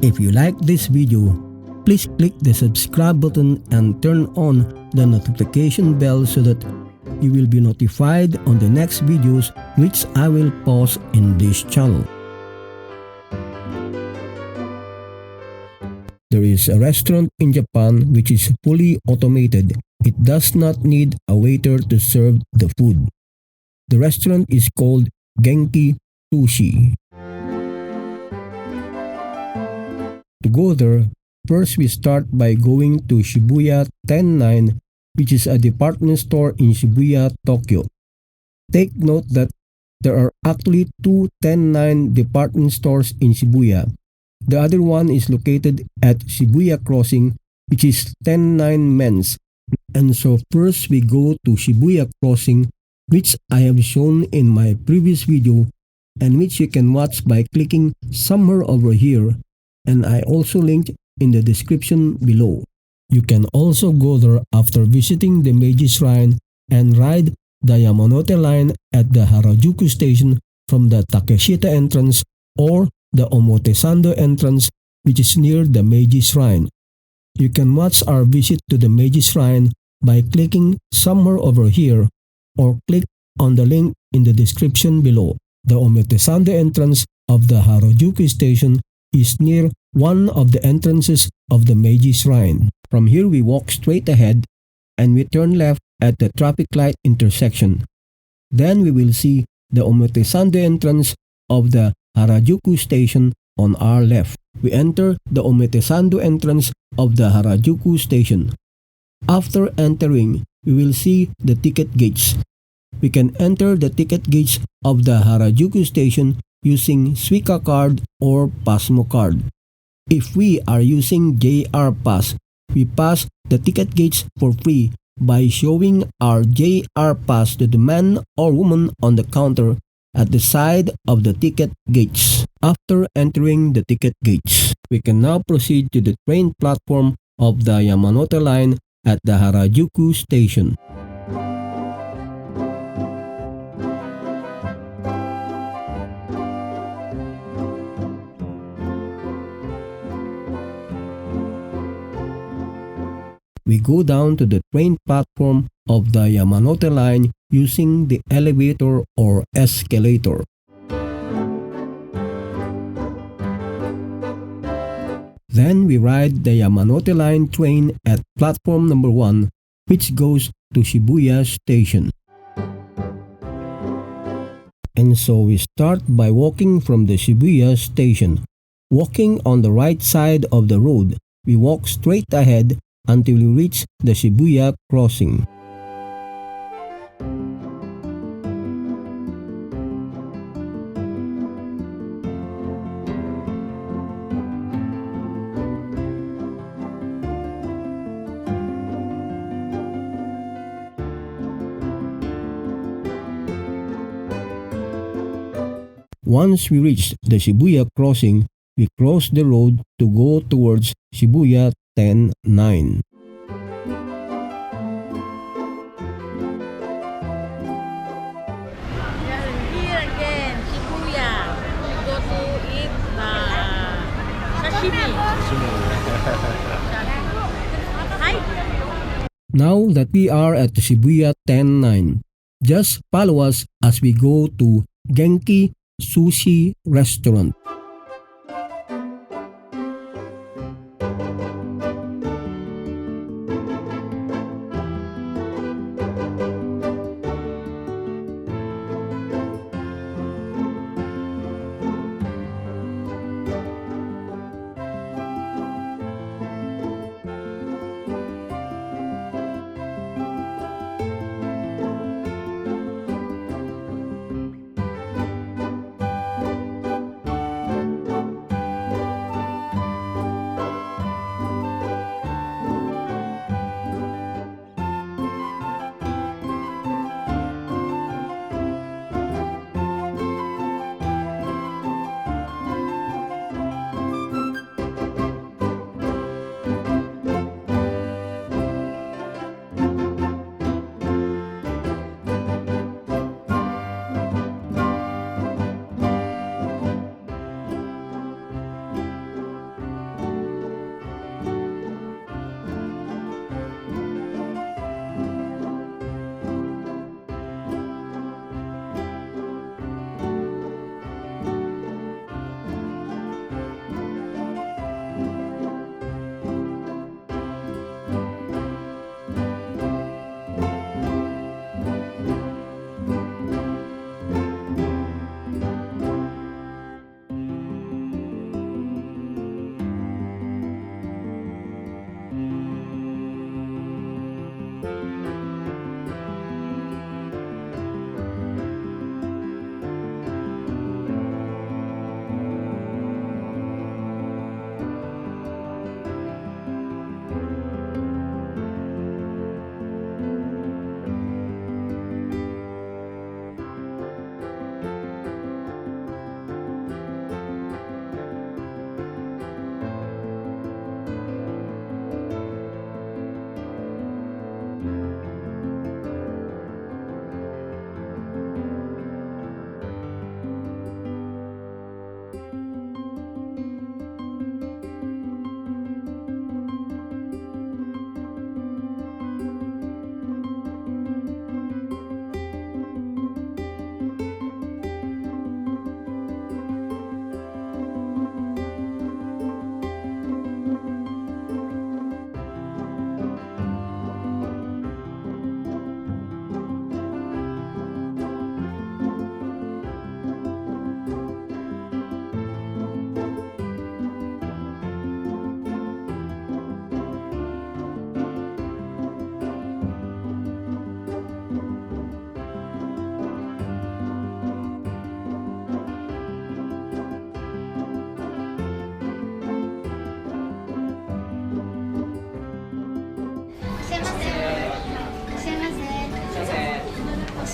If you like this video, please click the subscribe button and turn on the notification bell so that you will be notified on the next videos which I will post in this channel. There is a restaurant in Japan which is fully automated. It does not need a waiter to serve the food. The restaurant is called Genki Sushi. To go there, first we start by going to Shibuya 109, which is a department store in Shibuya, Tokyo. Take note that there are actually two 109 department stores in Shibuya. The other one is located at Shibuya Crossing, which is 109 men's. And so first we go to Shibuya Crossing, which I have shown in my previous video and which you can watch by clicking somewhere over here, and I also linked in the description below. You can also go there after visiting the Meiji Shrine and ride the Yamanote line at the Harajuku station from the Takeshita entrance or the Omotesando entrance, which is near the Meiji Shrine. You can watch our visit to the Meiji Shrine by clicking somewhere over here or click on the link in the description below. The Omotesando entrance of the Harajuku station is near one of the entrances of the Meiji Shrine. From here we walk straight ahead and we turn left at the traffic light intersection. Then we will see the Omotesando entrance of the Harajuku station on our left. We enter the Omotesando entrance of the Harajuku station. After entering, we will see the ticket gates. We can enter the ticket gates of the Harajuku station using Suica card or Pasmo card. If we are using JR Pass, we pass the ticket gates for free by showing our JR Pass to the man or woman on the counter at the side of the ticket gates. After entering the ticket gates, we can now proceed to the train platform of the Yamanote line at the Harajuku station. We go down to the train platform of the Yamanote line using the elevator or escalator. Then we ride the Yamanote line train at platform number 1, which goes to Shibuya Station. And so we start by walking from the Shibuya Station. Walking on the right side of the road, we walk straight ahead until we reach the Shibuya Crossing. Once we reach the Shibuya Crossing, we cross the road to go towards Shibuya 109. Here again, Shibuya. We go to eat sashimi. Hi. Now that we are at the Shibuya 109, just follow us as we go to Genki Sushi restaurant.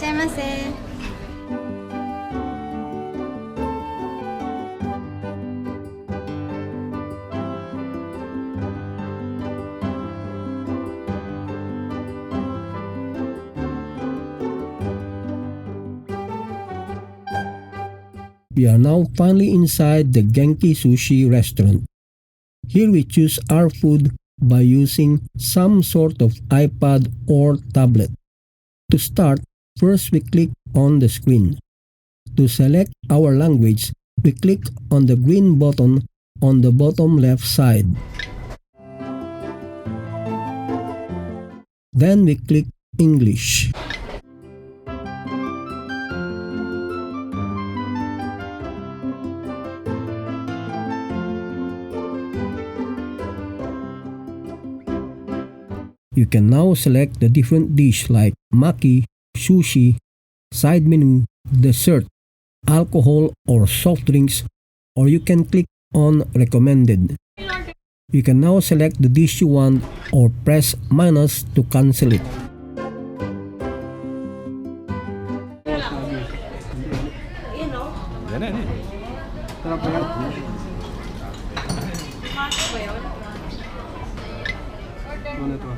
しゃいませ。We are now finally inside the Genki Sushi restaurant. Here we choose our food by using some sort of iPad or tablet. To start, first we click on the screen. To select our language, we click on the green button on the bottom left side. Then we click English. You can now select the different dish like maki, sushi, side menu, dessert, alcohol or soft drinks, or you can click on recommended. You can now select the dish you want or press minus to cancel it. Yan na, yan. Sarap ba yan? Ano ito?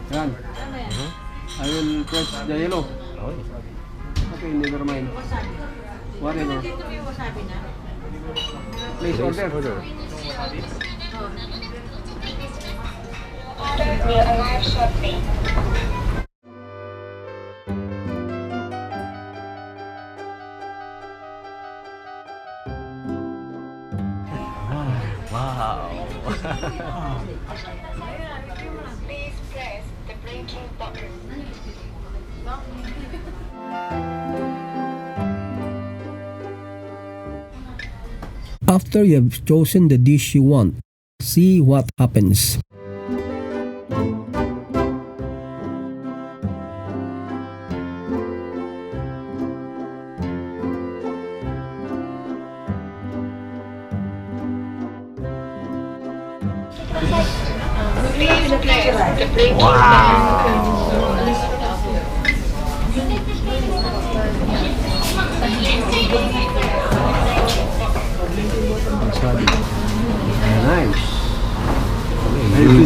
Yan. I will press the yellow. Okay, never mind. Whatever. Please order. Will arrive shortly. Wow. Please press the blinking button. After you have chosen the dish you want, see what happens. Please press the blinking Wasabi. Nice.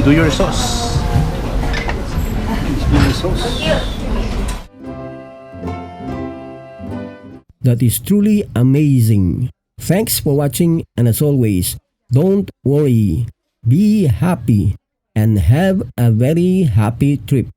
Do your sauce. My sauce. That is truly amazing. Thanks for watching, and as always, don't worry, be happy and have a very happy trip.